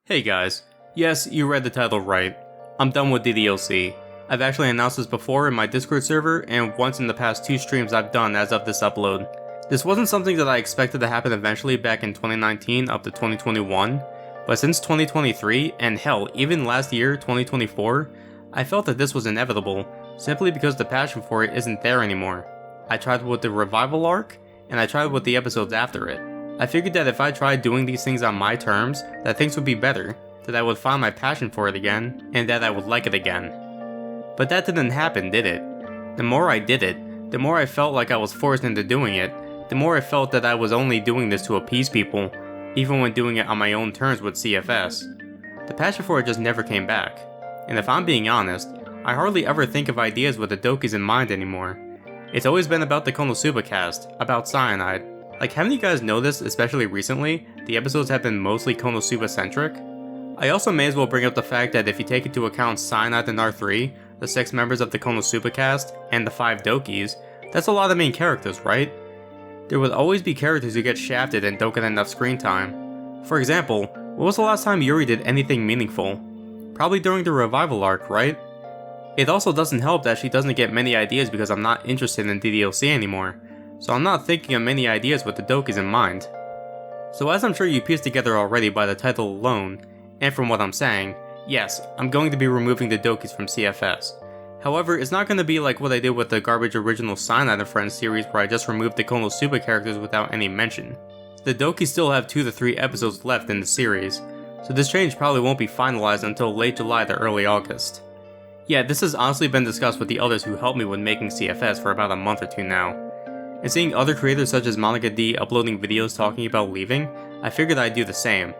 Hey guys, yes, you read the title right. I'm done with DDLC. I've actually announced this before in my Discord server and once in the past 2 streams I've done as of this upload. This wasn't something that I expected to happen eventually back in 2019 up to 2021, but since 2023 and hell, even last year, 2024, I felt that this was inevitable, simply because the passion for it isn't there anymore. I tried with the revival arc, and I tried with the episodes after it. I figured that if I tried doing these things on my terms, that things would be better, that I would find my passion for it again, and that I would like it again. But that didn't happen, did it? The more I did it, the more I felt like I was forced into doing it, the more I felt that I was only doing this to appease people, even when doing it on my own terms with CFS. The passion for it just never came back. And if I'm being honest, I hardly ever think of ideas with the Dokis in mind anymore. It's always been about the Konosuba cast, about Cyanide. Like, haven't you guys noticed, especially recently, the episodes have been mostly Konosuba-centric? I also may as well bring up the fact that if you take into account Cyanide and R3, the 6 members of the Konosuba cast, and the 5 Dokis, that's a lot of main characters, right? There would always be characters who get shafted and don't get enough screen time. For example, when was the last time Yuri did anything meaningful? Probably during the revival arc, right? It also doesn't help that she doesn't get many ideas because I'm not interested in DDLC anymore, so I'm not thinking of many ideas with the Dokis in mind. So as I'm sure you pieced together already by the title alone, and from what I'm saying, yes, I'm going to be removing the Dokis from CFS. However, it's not going to be like what I did with the garbage original Cyanide and Friends series where I just removed the Konosuba characters without any mention. The Dokis still have 2 to 3 episodes left in the series, so this change probably won't be finalized until late July to early August. Yeah, this has honestly been discussed with the others who helped me with making CFS for about a month or 2 now. And seeing other creators such as mccree uploading videos talking about leaving, I figured I'd do the same.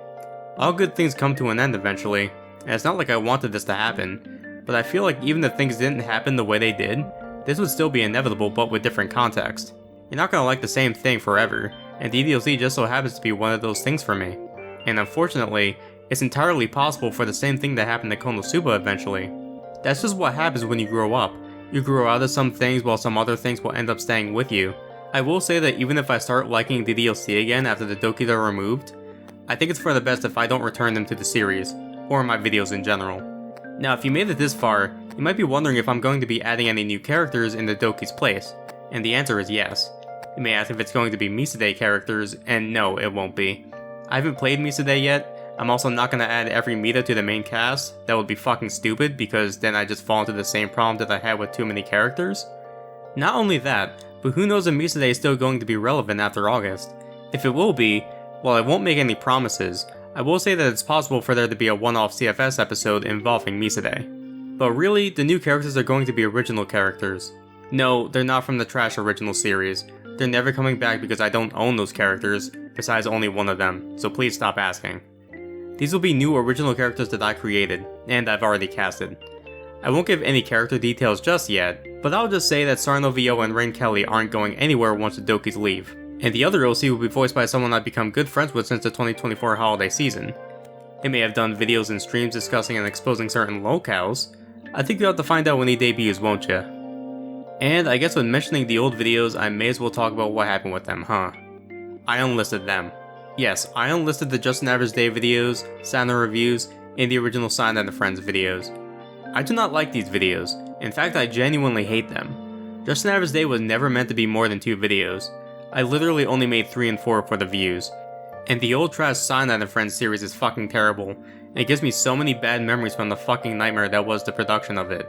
All good things come to an end eventually, and it's not like I wanted this to happen, but I feel like even if things didn't happen the way they did, this would still be inevitable but with different context. You're not gonna like the same thing forever, and DDLC just so happens to be one of those things for me. And unfortunately, it's entirely possible for the same thing to happen to Konosuba eventually. That's just what happens when you grow up. You grow out of some things while some other things will end up staying with you. I will say that even if I start liking DDLC again after the Dokis are removed, I think it's for the best if I don't return them to the series, or my videos in general. Now if you made it this far, you might be wondering if I'm going to be adding any new characters in the Dokis' place, and the answer is yes. You may ask if it's going to be Misude characters, and no, it won't be. I haven't played Misude yet. I'm also not going to add every Mita to the main cast. That would be fucking stupid, because then I just fall into the same problem that I had with too many characters. Not only that, but who knows if Misude is still going to be relevant after August. If it will be, while I won't make any promises, I will say that it's possible for there to be a one-off CFS episode involving Misude. But really, the new characters are going to be original characters. No, they're not from the trash original series. They're never coming back because I don't own those characters, besides only one of them, so please stop asking. These will be new original characters that I created, and I've already casted. I won't give any character details just yet, but I'll just say that Sarnovio and Rain Kelly aren't going anywhere once the Dokis leave, and the other OC will be voiced by someone I've become good friends with since the 2024 holiday season. They may have done videos and streams discussing and exposing certain locales. I think you'll have to find out when he debuts, won't ya? And I guess when mentioning the old videos, I may as well talk about what happened with them, huh? I unlisted them. Yes, I unlisted the Just an Average Day videos, Santa reviews, and the original Cyanide and Friends videos. I do not like these videos. In fact, I genuinely hate them. Just an Average Day was never meant to be more than 2 videos. I literally only made 3 and 4 for the views. And the old trash Cyanide and Friends series is fucking terrible, and it gives me so many bad memories from the fucking nightmare that was the production of it.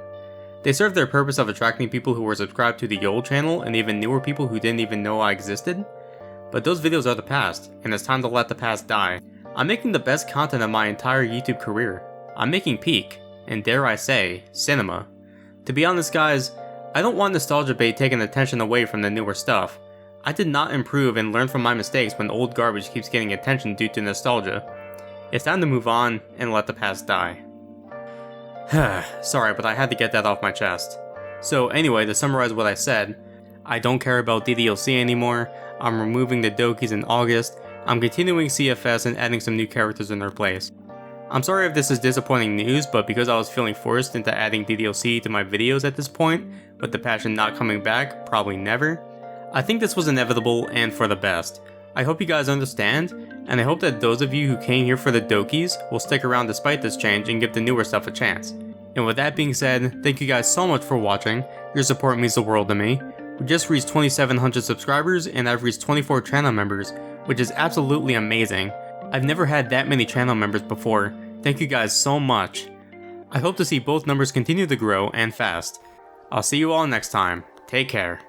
They served their purpose of attracting people who were subscribed to the old channel and even newer people who didn't even know I existed. But those videos are the past, and it's time to let the past die. I'm making the best content of my entire YouTube career. I'm making peak, and dare I say, cinema. To be honest guys, I don't want nostalgia bait taking attention away from the newer stuff. I did not improve and learn from my mistakes when old garbage keeps getting attention due to nostalgia. It's time to move on and let the past die. Sorry, but I had to get that off my chest. So anyway, to summarize what I said, I don't care about DDLC anymore, I'm removing the Dokis in August, I'm continuing CFS and adding some new characters in their place. I'm sorry if this is disappointing news, but because I was feeling forced into adding DDLC to my videos at this point, with the passion not coming back, probably never, I think this was inevitable and for the best. I hope you guys understand, and I hope that those of you who came here for the Dokis will stick around despite this change and give the newer stuff a chance. And with that being said, thank you guys so much for watching. Your support means the world to me. We just reached 2,700 subscribers and I've reached 24 channel members, which is absolutely amazing. I've never had that many channel members before. Thank you guys so much. I hope to see both numbers continue to grow and fast. I'll see you all next time. Take care.